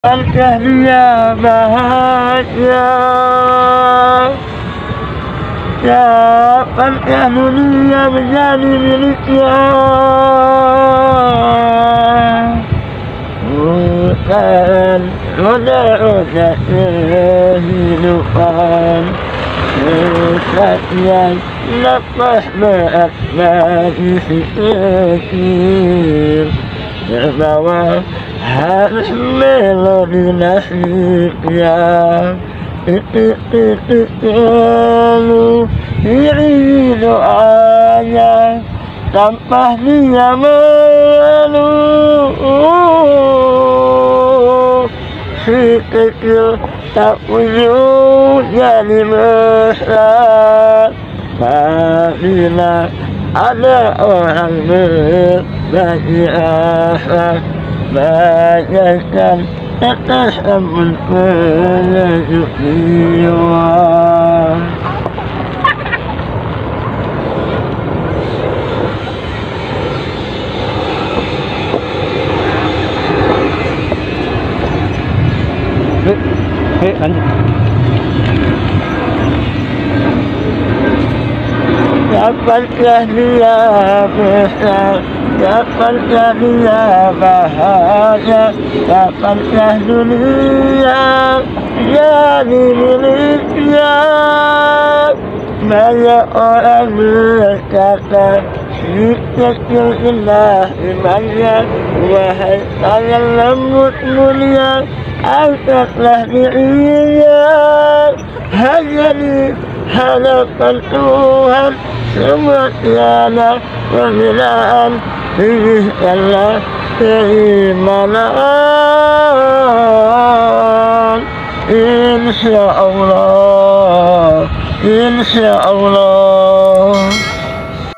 Alkahnya bahagia, dapatkan dunia menjadi miliknya. Bukan roda-roda kehidupan, sesat yang lepas berat bagi si kecil, terbawa harus melodi nasibnya. Lalu iri doanya tanpa dia malu. Si kecil tak kunjung jadi mesra apabila ada orang berbagi asa. Bagaikan tetes embun peneduh jiwa. Lanjut. Dapatkan dia besar, dapatkan dia bahagia, dapatkan dunia jadi miliknya. Banyak orang berkata si kecil indah imannya, wahai tangan lembut mulia, angkatlah dirinya. Hanya di hadapan Tuhan semua tiada perbedaan, pilihkanlah keimanan. Insya Allah, insya Allah.